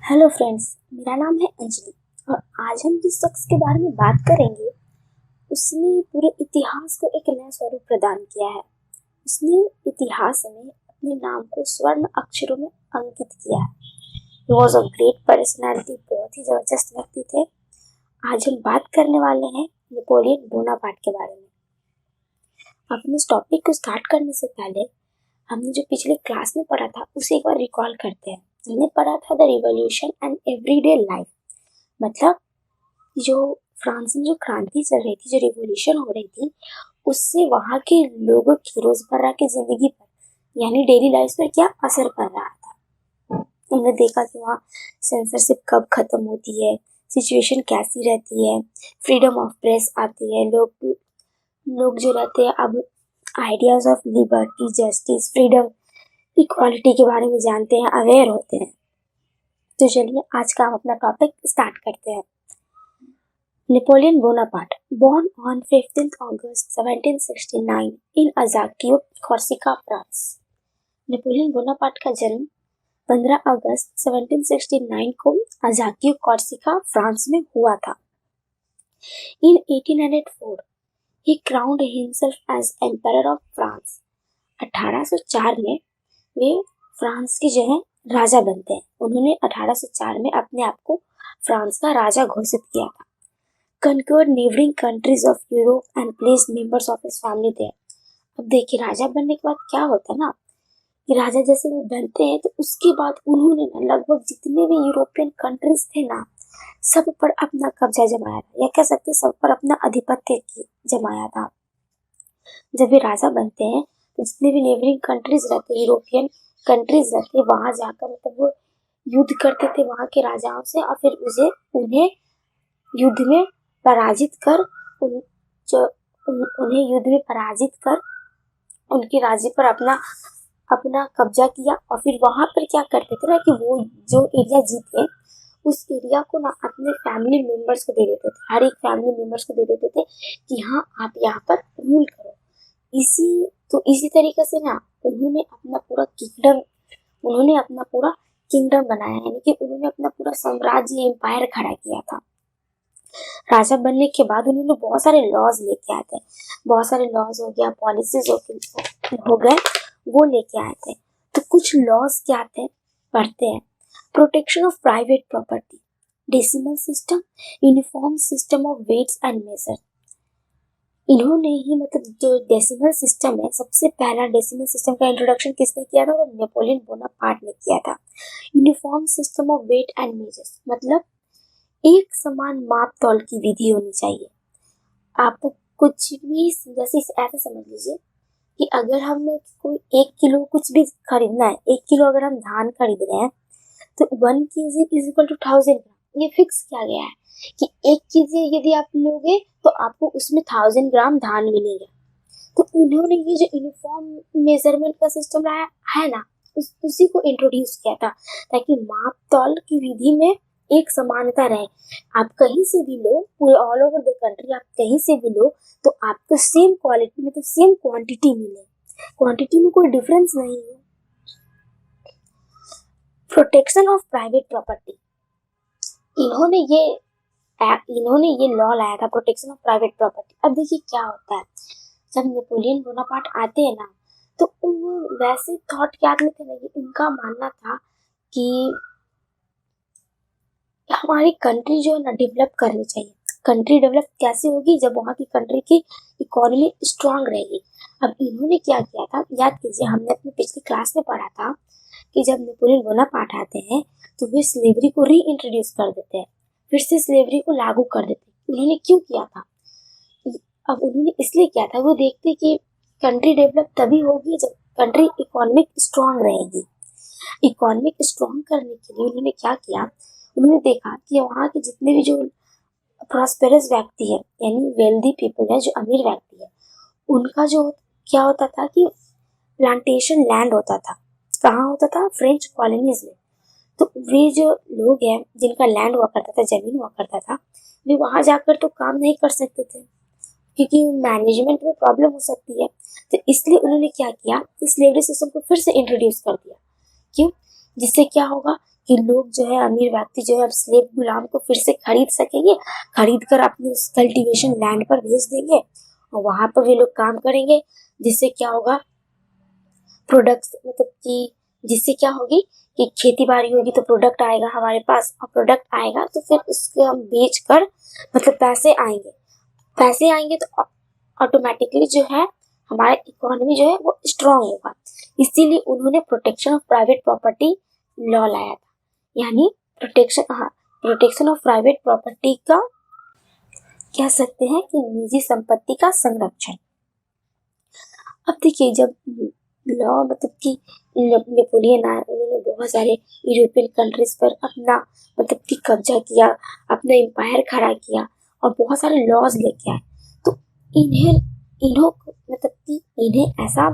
Hello friends, मेरा नाम है अंजलि और आज हम जिस शख्स के बारे में बात करेंगे उसने पूरे इतिहास को एक नया स्वरूप प्रदान किया है। उसने इतिहास में अपने नाम को स्वर्ण अक्षरों में अंकित किया है। He was a great personality, बहुत ही जबरदस्त व्यक्ति थे। आज हम बात करने वाले हैं नेपोलियन बोनापार्ट के बारे में। अपने इस टॉपिक को स्टार्ट करने से पहले हमने जो पिछले क्लास में पढ़ा था उसे एक बार रिकॉल करते हैं। हमने पढ़ा था the revolution and everyday life, मतलब जो फ्रांस में जो क्रांति चल रही थी, जो रिवॉल्यूशन हो रही थी, उससे वहाँ के लोगों की रोजमर्रा की जिंदगी पर यानी डेली लाइफ पर क्या असर पड़ रहा था। हमने देखा कि वहाँ सेंसरशिप कब खत्म होती है, सिचुएशन कैसी रहती है, फ्रीडम ऑफ प्रेस आती है, लोग जो रहते हैं अब ideas of liberty, justice, freedom, equality के बारे में जानते हैं, अवेयर होते हैं। तो चलिए आज का हम अपना टॉपिक स्टार्ट करते हैं। Napoleon Bonaparte, born on 15th August 1769 in Ajaccio, Corsica, France. Napoleon Bonaparte का जन्म 15 अगस्त 1769 को अजाकियो, कोर्सिका, फ्रांस में हुआ था। In 1804 he crowned himself as Emperor of France। 1804 में वे फ्रांस के जो है राजा बनते हैं। उन्होंने 1804 में अपने आप को फ्रांस का राजा घोषित किया था। Conquered neighboring countries of Europe and placed members of his family there। अब देखिए राजा बनने के बाद क्या होता है ना कि राजा जैसे वो बनते हैं तो उसके बाद उन्होंने ना लगभग जितने भी यूरोपियन कंट्रीज थे ना सब पर अपना कब्जा जमाया था, या कह सकते सब पर अपना आधिपत्य जमाया था। जब वे राजा बनते हैं तो जितने भी नेबरिंग कंट्रीज रहते, यूरोपियन कंट्रीज रहते, वहां जाकर मतलब वो युद्ध करते थे वहां के राजाओं से और फिर उन्हें युद्ध में पराजित कर उन्हें युद्ध में पराजित कर उनके राज्य पर अपना कब्जा किया। और फिर वहां पर क्या करते थे ना कि वो जो एरिया जीते उस एरिया को ना अपने फैमिली मेंबर्स को दे देते थे, हर एक फैमिली मेंबर्स को दे देते थे कि हाँ आप यहाँ पर रूल करो। इसी तरीके से ना उन्होंने अपना पूरा किंगडम बनाया, यानी कि उन्होंने अपना पूरा साम्राज्य, एम्पायर खड़ा किया था। राजा बनने के बाद उन्होंने बहुत सारे लॉज लेके आए थे, बहुत सारे लॉज हो गया, पॉलिसीज हो गए, वो लेके आए थे। तो कुछ लॉज क्या थे पढ़ते हैं। Protection of private property, decimal system, uniform system of weights and measure. इन्होंने ही मतलब जो डेसिमल सिस्टम है, सबसे पहला डेसिमल सिस्टम का इंट्रोडक्शन किसने किया था? तो नेपोलियन बोनापार्ट ने किया था। Uniform system of weight and measures, मतलब एक समान माप तौल की विधि होनी चाहिए। आप कुछ भी जैसे ऐसा समझ लीजिए कि अगर हमें कोई 1 किलो कुछ भी खरीदना है, 1 किलो अगर हम धान खरीद रहे हैं तो 1 kg इज इक्वल टू 1000 ग्राम, ये फिक्स किया गया है कि 1 kg यदि आप लोगे तो आपको उसमें 1000 ग्राम धान मिलेगा। तो उन्होंने ये जो यूनिफॉर्म मेजरमेंट का सिस्टम लाया है ना, उसी को इंट्रोड्यूस किया था ताकि माप तौल की विधि में एक समानता रहे। आप कहीं से भी लो, पूरे ऑल ओवर द कंट्री आप कहीं से भी लो तो आपको सेम क्वालिटी में तो सेम क्वांटिटी मिले, क्वांटिटी में कोई डिफरेंस नहीं है। प्रोटेक्शन ऑफ प्राइवेट प्रॉपर्टी, इन्होंने ये लॉ लाया था, प्रोटेक्शन ऑफ प्राइवेट प्रॉपर्टी। अब देखिए क्या होता है, जब नेपोलियन बोनापार्ट आते हैं ना तो वैसे थॉट क्या आदमी थे ना, उनका मानना था कि हमारी कंट्री जो है ना डेवलप करनी चाहिए। कंट्री डेवलप कैसे होगी? जब वहाँ की कंट्री की इकोनॉमी स्ट्रांग रहेगी। अब इन्होंने क्या किया था, याद कीजिए हमने अपने पिछली क्लास में पढ़ा था कि जब नेपोलियन बोनापार्ट आते हैं तो वे स्लेवरी को री इंट्रोड्यूस कर देते हैं, फिर से स्लेवरी को लागू कर देते हैं। उन्होंने क्यों किया था? अब उन्होंने इसलिए किया था, वो देखते कि कंट्री डेवलप तभी होगी जब कंट्री इकोनॉमिक स्ट्रांग रहेगी। इकोनॉमिक स्ट्रांग करने के लिए उन्होंने क्या किया, उन्होंने देखा कि वहाँ के जितने भी जो प्रॉस्पेरस व्यक्ति है, यानी वेल्दी पीपल है, जो अमीर व्यक्ति है, उनका जो क्या होता था कि प्लांटेशन लैंड होता था। कहाँ होता था? फ्रेंच कॉलोनीज में। तो वे जो लोग हैं जिनका लैंड हुआ करता था, जमीन हुआ करता था, वे वहां जाकर तो काम नहीं कर सकते थे क्योंकि मैनेजमेंट में प्रॉब्लम हो सकती है। तो इसलिए उन्होंने क्या किया कि स्लेवरी सिस्टम को फिर से इंट्रोड्यूस कर दिया। क्यों? जिससे क्या होगा कि लोग जो है, अमीर व्यक्ति जो है अब स्लेव गुलाम को फिर से खरीद सकेंगे, खरीद कर अपने उस कल्टीवेशन लैंड पर भेज देंगे और वहां पर वे लोग काम करेंगे। जिससे क्या होगा, प्रोडक्ट मतलब कि जिससे क्या होगी कि खेती बाड़ी होगी तो प्रोडक्ट आएगा हमारे पास, और प्रोडक्ट आएगा तो फिर उसको हम बेच कर मतलब पैसे आएंगे तो ऑटोमेटिकली जो है हमारा इकोनॉमी जो है वो स्ट्रांग होगा। इसीलिए उन्होंने protection of private property law लाया था, यानी प्रोटेक्शन ऑफ प्राइवेट प्रॉपर्टी का कह सकते हैं कि निजी संपत्ति का संरक्षण। अब देखिए, जब लॉ मतलब कि नेपोलियन आया, उन्होंने बहुत सारे यूरोपियन कंट्रीज पर अपना मतलब कि कब्जा किया, अपना एम्पायर खड़ा किया और बहुत सारे लॉज लेके आए। तो इन्हें ऐसा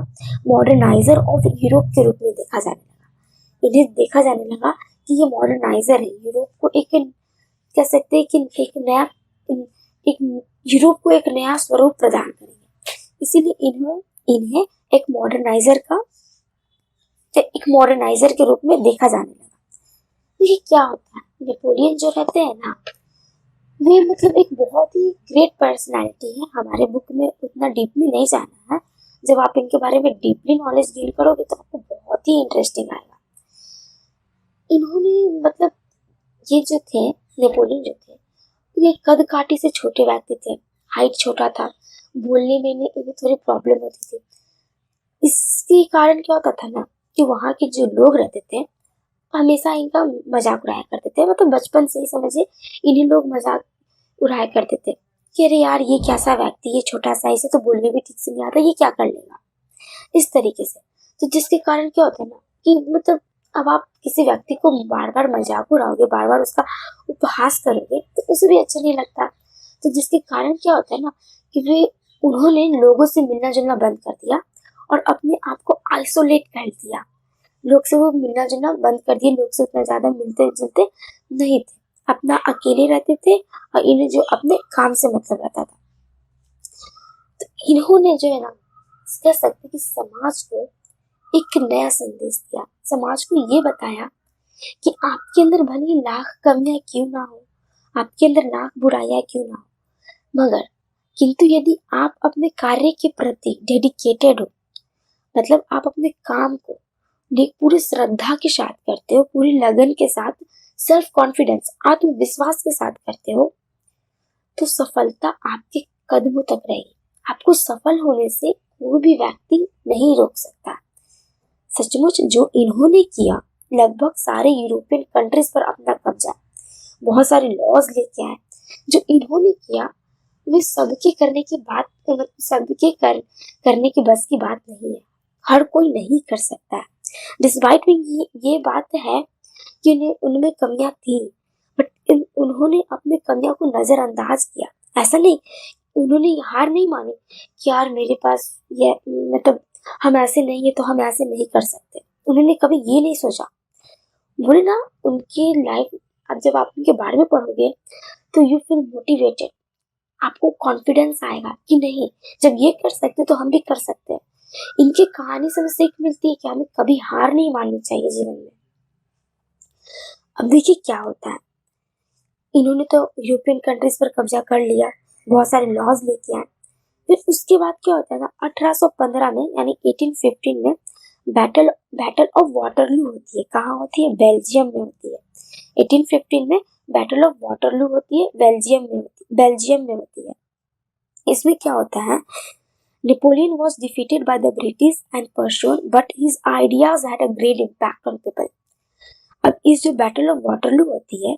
मॉडर्नाइजर ऑफ यूरोप के रूप में देखा जाने लगा। इन्हें देखा जाने लगा कि ये मॉडर्नाइजर है, यूरोप को एक कह सकते हैं कि एक यूरोप को एक नया स्वरूप प्रदान करेंगे। इसीलिए इन्हें एक मॉडर्नाइजर के रूप में देखा जाने लगा। तो ये क्या होता है, नेपोलियन जो रहते हैं ना, वे मतलब एक बहुत ही ग्रेट पर्सनालिटी है। हमारे बुक में उतना डीपली नहीं जाना है, जब आप इनके बारे में डीपली नॉलेज गेन करोगे तो आपको बहुत ही इंटरेस्टिंग आएगा। इन्होंने मतलब ये जो थे नेपोलियन जो थे, ये कद काठी से छोटे व्यक्ति थे, हाइट छोटा था, बोलने में इन्हें थोड़ी प्रॉब्लम होती थी। इसके कारण क्या होता था ना कि वहाँ के जो लोग रहते थे हमेशा इनका मजाक उड़ाया करते थे। मतलब बचपन से ही समझिए इन्हीं लोग मजाक उड़ाया करते थे कि अरे यार ये कैसा व्यक्ति, ये छोटा सा, इसे तो बोलने भी ठीक से नहीं आता, ये क्या कर लेगा, इस तरीके से। तो जिसके कारण क्या होता है ना कि मतलब अब आप किसी व्यक्ति को बार बार मजाक उड़ाओगे, बार बार उसका उपहास करोगे तो उसे भी अच्छा नहीं लगता। तो जिसके कारण क्या होता है ना कि उन्होंने लोगों से मिलना जुलना बंद कर दिया और अपने आप को आइसोलेट कर दिया। लोग से वो मिलना जुलना बंद कर दिया, लोग से उतना ज्यादा मिलते जुलते नहीं थे, अपना अकेले रहते थे और इन्हें जो अपने काम से मतलब रहता था। तो इन्होंने जो है ना कह सकते कि समाज को एक नया संदेश दिया, समाज को ये बताया कि आपके अंदर भले लाख कमियां क्यों ना हो, आपके अंदर लाख बुराइयां क्यों ना हो, मगर किंतु यदि आप अपने कार्य के प्रति डेडिकेटेड हो, मतलब आप अपने काम को पूरी श्रद्धा के साथ करते हो, पूरी लगन के साथ, सेल्फ कॉन्फिडेंस आत्मविश्वास के साथ करते हो, तो सफलता आपके कदमों तक रहेगी। आपको सफल होने से कोई भी व्यक्ति नहीं रोक सकता। सचमुच जो इन्होंने किया, लगभग सारे यूरोपियन कंट्रीज पर अपना कब्जा, बहुत सारे लॉज लेके आए, जो इन्होंने किया वे सबके करने की बात करने की बस की बात नहीं है, हर कोई नहीं कर सकता है। डिस्पाइट में ये बात है कि उनमें कमियां थी, बट उन्होंने अपने कमियां को नजरअंदाज किया। ऐसा नहीं, उन्होंने हार नहीं मानी कि यार मेरे पास ये मतलब हम ऐसे नहीं है तो हम ऐसे नहीं कर सकते। उन्होंने कभी ये नहीं सोचा। बोले ना उनकी लाइफ, अब जब आप उनके बारे में पढ़ोगे तो यू फील मोटिवेटेड, आपको कॉन्फिडेंस आएगा कि नहीं जब ये कर सकते तो हम भी कर सकते हैं। इनकी कहानी से हमें सीख मिलती है कि हमें कभी हार नहीं माननी चाहिए जीवन में। अब देखिए क्या होता है, इन्होंने तो यूरोपियन कंट्रीज पर कब्जा कर लिया, बहुत सारे लॉज लेके आए। फिर उसके बाद क्या होता है ना, 1815 में यानी 1815 में बैटल ऑफ वाटरलू होती है। कहाँ होती है? बेल्जियम में होती है। 1815 में बैटल ऑफ वाटरलू होती है, बेल्जियम में होती है। इसमें क्या होता है, Napoleon was defeated by the British and Prussian, but his ideas had a great impact on people. अब इस जो बैटल ऑफ वाटरलू होती है,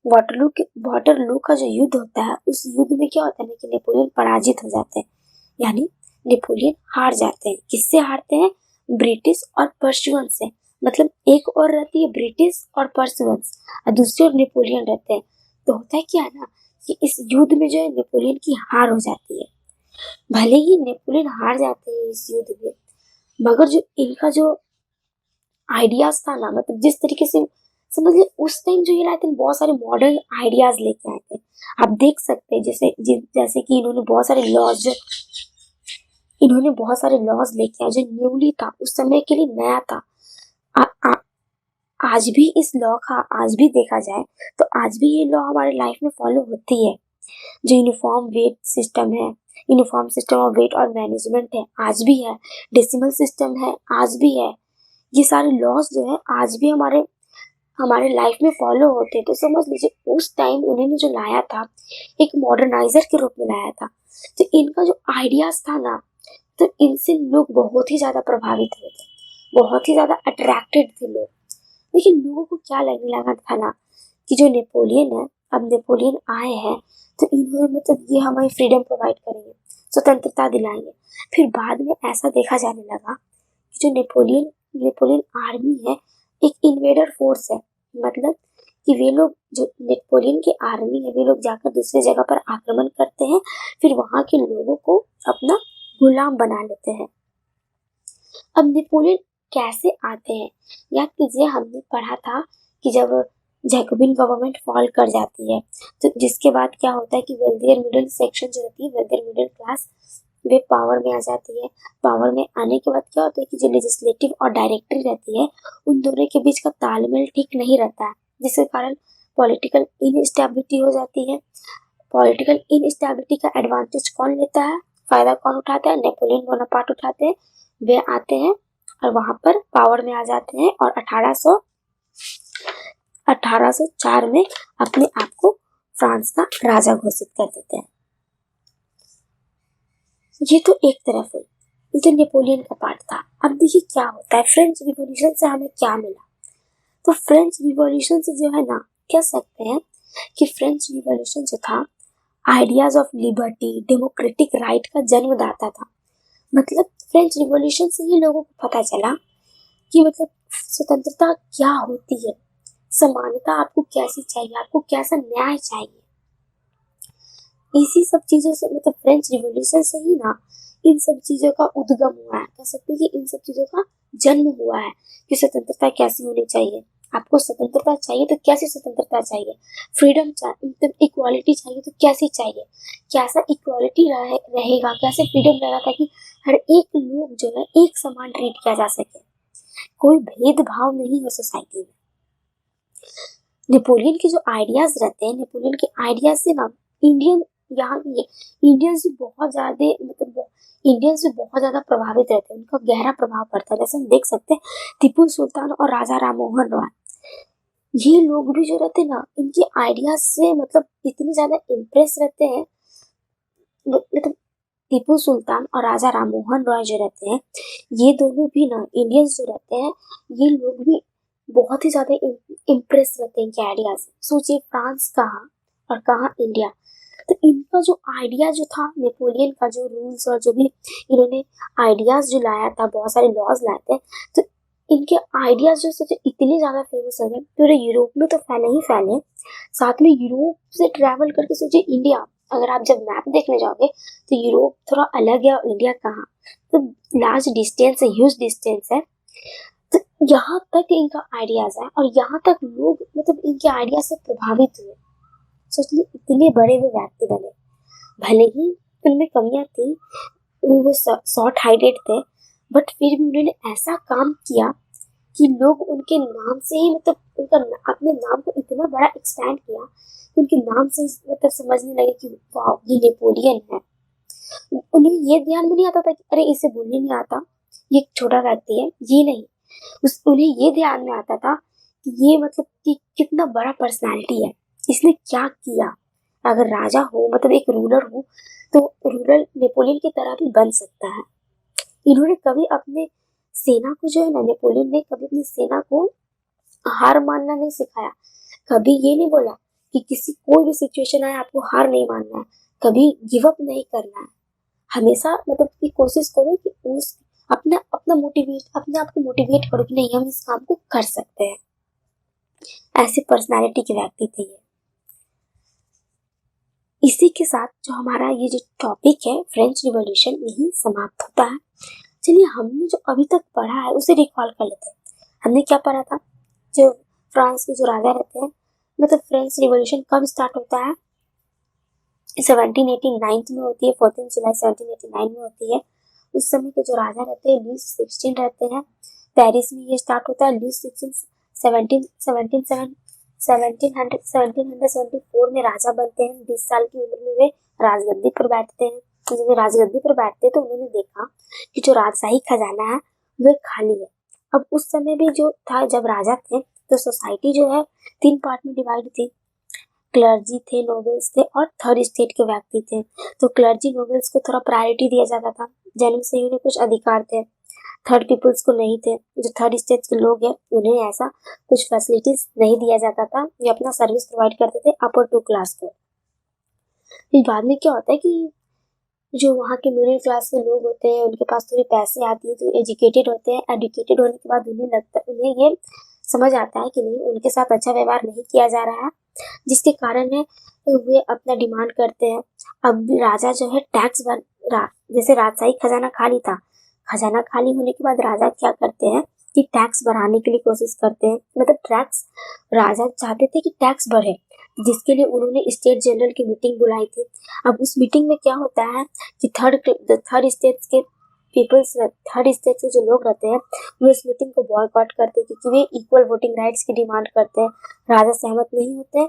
वाटरलू का जो युद्ध होता है, उस युद्ध में क्या होता है कि नेपोलियन पराजित हो जाते हैं, यानी नेपोलियन हार जाते हैं। किससे हारते हैं? ब्रिटिश और पर्शियन से। मतलब एक और रहती है ब्रिटिश और पर्शियन और दूसरी ओर नेपोलियन रहते हैं। तो होता है क्या ना कि इस युद्ध में जो है नेपोलियन की हार हो जाती है। भले ही नेपोलियन हार जाते हैं इस युद्ध में, मगर जो इनका जो आइडियाज था ना, मतलब जिस तरीके से समझिए उस टाइम जो ये लाए थे, बहुत सारे मॉडर्न आइडियाज लेके आए थे। आप देख सकते हैं जैसे कि इन्होंने बहुत सारे लॉज लेके आए जो न्यूली था, उस समय के लिए नया था। आज भी इस लॉ का आज भी देखा जाए तो आज भी ये लॉ हमारे लाइफ में फॉलो होती है। जो यूनिफॉर्म सिस्टम ऑफ वेट और मैनेजमेंट है आज भी है, डेसिमल सिस्टम है आज भी है। ये सारे लॉज जो है आज भी हमारे हमारे लाइफ में फॉलो होते हैं। तो समझ लीजिए उस टाइम उन्होंने जो लाया था एक मॉडर्नाइजर के रूप में लाया था। तो इनका जो आइडियाज था ना, तो इनसे लोग बहुत ही ज्यादा प्रभावित हुए थे, बहुत ही ज्यादा अट्रैक्टेड थे लोग। लेकिन लोगों को क्या लगने लगा था ना कि जो नेपोलियन है, अब नेपोलियन आए हैं तो इन्होंने मतलब ये हमें फ्रीडम प्रोवाइड करेंगे, स्वतंत्रता दिलाएंगे। फिर बाद में ऐसा देखा जाने लगा कि जो नेपोलियन नेपोलियन आर्मी है एक इन्वेडर फोर्स है। मतलब कि वे लोग जो नेपोलियन की आर्मी है वे लोग जाकर दूसरी जगह पर आक्रमण करते हैं, फिर वहां के लोगों को अपना गुलाम बना लेते हैं। अब नेपोलियन कैसे आते हैं, याद कीजिए हमने पढ़ा था कि जब जैकोबिन गवर्नमेंट फॉल कर जाती है तो जिसके बाद क्या होता है कि वेल्दियर मिडिल सेक्शन जो रहती है, वेल्दियर मिडिल क्लास, वे पावर में आ जाती है। पावर में आने के बाद क्या होता है कि जो लेजिस्लेटिव और डायरेक्टरी रहती है उन दोनों के बीच का तालमेल ठीक नहीं रहता है, जिसके कारण पॉलिटिकल इनस्टेबिलिटी हो जाती है। पॉलिटिकल इनस्टेबिलिटी का एडवांटेज कौन लेता है, फायदा कौन उठाता है, नेपोलियन बोनापार्ट उठाते हैं। वे आते हैं और वहां पर पावर में आ जाते हैं और 1804 में अपने आप को फ्रांस का राजा घोषित कर देते हैं। ये तो एक तरफ है, ये तो नेपोलियन का पार्ट था। अब देखिए क्या होता है, फ्रेंच रिवॉल्यूशन से हमें क्या मिला। तो फ्रेंच रिवॉल्यूशन से जो है ना, कह सकते हैं कि फ्रेंच रिवॉल्यूशन जो था ideas of liberty, democratic right का जन्मदाता था। मतलब फ्रेंच रिवॉल्यूशन से ही लोगों को पता चला कि मतलब स्वतंत्रता क्या होती है, समानता आपको कैसी चाहिए, आपको कैसा न्याय चाहिए। इसी सब चीजों से मतलब फ्रेंच रिवॉल्यूशन से ही ना इन सब चीजों का उद्गम हुआ है। कह सकते हैं कि इन सब चीजों का जन्म हुआ है कि स्वतंत्रता कैसी होनी चाहिए। आपको स्वतंत्रता चाहिए तो कैसी स्वतंत्रता चाहिए, फ्रीडम चाहिए मतलब इक्वालिटी चाहिए तो कैसी चाहिए, कैसा इक्वालिटी रहेगा, कैसे फ्रीडम रहेगा ताकि हर एक लोग जो है एक समान ट्रीट किया जा सके, कोई भेदभाव नहीं हो सोसाइटी में। नेपोलियन के जो आइडियाज रहते हैं, नेपोलियन के आइडियाज से ना इंडियन यहाँ इंडियंस भी बहुत ज्यादा मतलब इंडियंस भी बहुत ज्यादा प्रभावित रहते हैं, उनका गहरा प्रभाव पड़ता है। जैसे हम देख सकते हैं टीपू सुल्तान और राजा राममोहन रॉय, ये लोग भी जो रहते हैं ना इनके आइडियाज से मतलब इतने ज्यादा इम्प्रेस रहते हैं। मतलब टीपू सुल्तान और राजा राममोहन रॉय जो रहते हैं, ये दोनों भी ना इंडियंस जो रहते हैं, ये लोग भी बहुत ही ज्यादा इम्प्रेस रहते हैं इनके आइडिया से। सोचिए फ्रांस कहाँ और कहाँ इंडिया। तो इनका जो आइडिया जो था नेपोलियन का, जो रूल्स और जो भी इन्होंने आइडियाज जो लाया था, बहुत सारे लॉज लाए थे, तो इनके आइडियाज जो सोचे इतने ज्यादा फेमस हो गए, पूरे यूरोप में तो फैले ही फैले, साथ में यूरोप से ट्रैवल करके सोचिए इंडिया। अगर आप जब मैप देखने जाओगे तो यूरोप थोड़ा अलग है और इंडिया कहाँ, तो लार्ज डिस्टेंस है, ह्यूज डिस्टेंस है। तो यहाँ तक इनका आइडियाज है और यहाँ तक लोग मतलब इनके आइडिया से प्रभावित हुए। सोच ली इतने बड़े वो व्यक्ति बने, भले ही उनमें कमियां थी, वो शॉर्ट हाइटेड थे, बट फिर भी उन्होंने ऐसा काम किया कि लोग उनके नाम से ही मतलब उनका अपने नाम को इतना बड़ा एक्सपैंड किया कि उनके नाम से ही मतलब समझने लगे कि वाह ये नेपोलियन है। उन्हें ये ध्यान में नहीं आता था कि अरे इसे बोलने नहीं आता, ये एक छोटा व्यक्ति है, ये नहीं। उन्हें ये ध्यान में आता था कि ये मतलब कि कितना बड़ा पर्सनालिटी है, इसने क्या किया। अगर राजा हो मतलब एक रूलर हो तो रूलर नेपोलियन की तरह भी बन सकता है। इन्होंने कभी अपने सेना को जो है ना, नेपोलियन ने कभी अपनी सेना को हार मानना नहीं सिखाया। कभी ये नहीं बोला कि किसी कोई भी सिचुएशन आए आपको हार नहीं मानना है, कभी गिव अप नहीं करना है। हमेशा मतलब की कोशिश करो कि उस अपना अपना मोटिवेट अपने आप को मोटिवेट करो कि नहीं हम इस काम को कर सकते हैं। ऐसी पर्सनालिटी के व्यक्ति थे ये। इसी के साथ जो हमारा ये जो टॉपिक है फ्रेंच रिवॉल्यूशन यही समाप्त होता है। चलिए हमने जो अभी तक पढ़ा है उसे रिकॉल कर लेते हैं। हमने क्या पढ़ा था, जो फ्रांस के जो राजा रहते हैं, मतलब फ्रेंच रिवॉल्यूशन कब स्टार्ट होता है, 1789 में होती है, 14 जुलाई 1789 में होती है। उस समय के जो राजा रहते हैं लुई 16 रहते हैं। पेरिस में ये स्टार्ट होता है, लुई 1774 में राजा बनते हैं। 20 साल की उम्र में वे राजगद्दी पर बैठते हैं। तो जब वे राजगद्दी पर बैठते हैं तो उन्होंने देखा कि जो राजशाही खजाना है वह खाली है। अब उस समय भी जो था, जब राजा थे तो सोसाइटी जो है 3 पार्ट में डिवाइड थी। क्लर्जी थे, नोबल्स थे और थर्ड स्टेट के व्यक्ति थे। तो क्लर्जी नोबल्स को थोड़ा प्रायोरिटी दिया जाता था, जन्म से ही उन्हें कुछ अधिकार थे। थर्ड पीपल्स को नहीं थे। जो थर्ड स्टेट के लोग हैं उन्हें ऐसा कुछ फैसिलिटीज नहीं दिया जाता था। ये अपना सर्विस प्रोवाइड करते थे अपर 2 क्लास को। फिर बाद में क्या होता है कि जो वहाँ के मिडिल क्लास के लोग होते हैं उनके पास थोड़ी पैसे आती है, तो एजुकेटेड होते हैं। एजुकेटेड होने के बाद उन्हें ये समझ आता है कि नहीं, उनके साथ अच्छा व्यवहार नहीं किया जा रहा है, जिसके कारण है वे अपना डिमांड करते हैं। अब भी राजा जो है जैसे राजशाही खजाना खाली था, खजाना खाली होने के बाद राजा क्या करते हैं कि टैक्स बढ़ाने के लिए कोशिश करते हैं। मतलब टैक्स, राजा चाहते थे कि टैक्स बढ़े, जिसके लिए उन्होंने स्टेट जनरल की मीटिंग बुलाई थी। अब उस मीटिंग में क्या होता है कि थर्ड स्टेट के जो लोग रहते हैं वो इस मीटिंग को बॉयकॉट करते हैं, क्योंकि वे इक्वल वोटिंग राइट्स की डिमांड करते हैं। राजा सहमत नहीं होते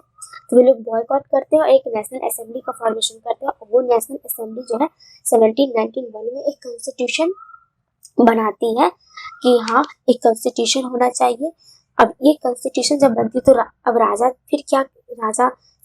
तो वे लोग बॉयकॉट करते हैं और एक नेशनल असेंबली का फॉर्मेशन करते हैं। और वो नेशनल असेंबली जो है 1791 में एक कॉन्स्टिट्यूशन बनाती है कि हाँ, एक कॉन्स्टिट्यूशन होना चाहिए। अब ये कॉन्स्टिट्यूशन जब बनती तो अब राजा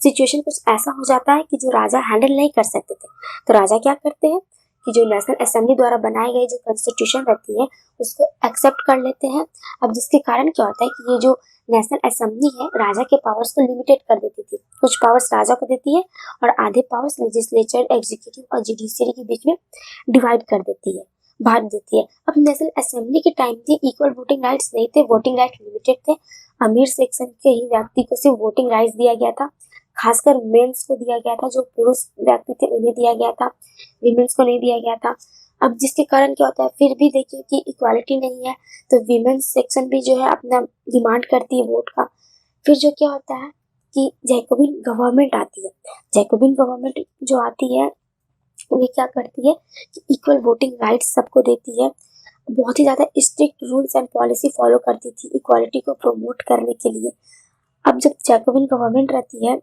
सिचुएशन कुछ ऐसा हो जाता है कि जो राजा हैंडल नहीं कर सकते थे, तो राजा क्या करते हैं कि जो नेशनल असेंबली द्वारा बनाई गई जो कॉन्स्टिट्यूशन रहती है उसको एक्सेप्ट कर लेते हैं। अब जिसके कारण क्या होता है कि ये जो नेशनल असेंबली है राजा के पावर्स को लिमिटेड कर देती थी। कुछ पावर्स राजा को देती है और आधे पावर्स लेजिस्लेचर, एग्जीक्यूटिव और जुडिशियरी के बीच में डिवाइड कर देती है, बांट देती है। अब नेशनल असेंबली के टाइम थी, इक्वल वोटिंग राइट्स नहीं थे, वोटिंग राइट लिमिटेड थे। अमीर सेक्शन के ही व्यक्ति को सिर्फ वोटिंग राइट्स दिया गया था, खासकर मेंस को दिया गया था। जो पुरुष व्यक्ति थे उन्हें दिया गया था, विमेंस को नहीं दिया गया था। अब जिसके कारण क्या होता है, फिर भी देखिए कि इक्वालिटी नहीं है, तो विमेंस सेक्शन भी जो है अपना डिमांड करती है वोट का। फिर जो क्या होता है कि जैकोबिन गवर्नमेंट आती है। जैकोबिन गवर्नमेंट जो आती है वो क्या करती है कि इक्वल वोटिंग राइट्स सबको देती है। बहुत ही ज़्यादा strict rules and policy follow करती थी इक्वालिटी को प्रमोट करने के लिए। अब जब जैकोबिन गवर्नमेंट रहती है,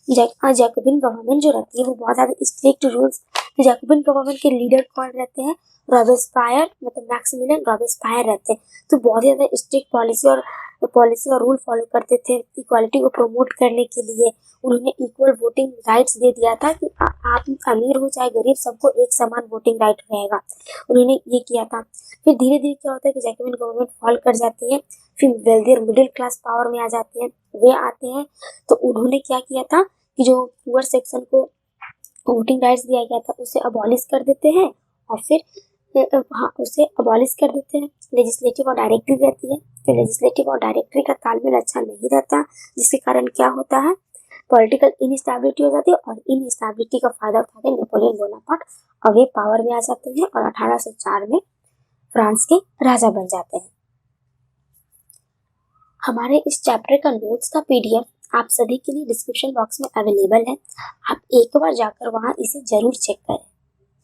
जैकोबिन गवर्नमेंट जो रहती है वो बहुत ज़्यादा स्ट्रिक्ट रूल्स। जैकोबिन गवर्नमेंट के लीडर कौन रहते हैं? रॉबेस्पायर, मतलब मैक्सिमिलियन रॉबेस्पायर रहते हैं। तो बहुत ही ज़्यादा स्ट्रिक्ट पॉलिसी और रूल फॉलो करते थे इक्वालिटी को प्रमोट करने के लिए। उन्होंने इक्वल वोटिंग राइट्स दे दिया था कि आप अमीर हो चाहे गरीब, सबको एक समान वोटिंग राइट रहेगा। उन्होंने ये किया था। फिर धीरे धीरे क्या होता है कि जैकोबिन गवर्नमेंट फॉल कर जाती है। फिर वेल्दियर मिडिल क्लास पावर में आ जाते हैं, वे आते हैं। तो उन्होंने क्या किया था कि जो पुअर सेक्शन को वोटिंग राइट्स दिया गया था उसे अबॉलिश कर देते हैं। और फिर उसे अबॉलिश कर देते हैं। लेजिस्लेटिव और डायरेक्टरी रहती है, तो लेजिस्लेटिव और डायरेक्टरी का तालमेल अच्छा नहीं रहता, जिसके कारण क्या होता है, पॉलिटिकल इनस्टेबिलिटी हो जाती है। और इनस्टेबिलिटी का फायदा उठाते नेपोलियन बोनापार्ट और वे पावर में आ जाते हैं और 1804 में फ्रांस के राजा बन जाते हैं। हमारे इस चैप्टर का नोट्स का PDF आप सभी के लिए डिस्क्रिप्शन बॉक्स में अवेलेबल है। आप एक बार जाकर वहाँ इसे जरूर चेक करें।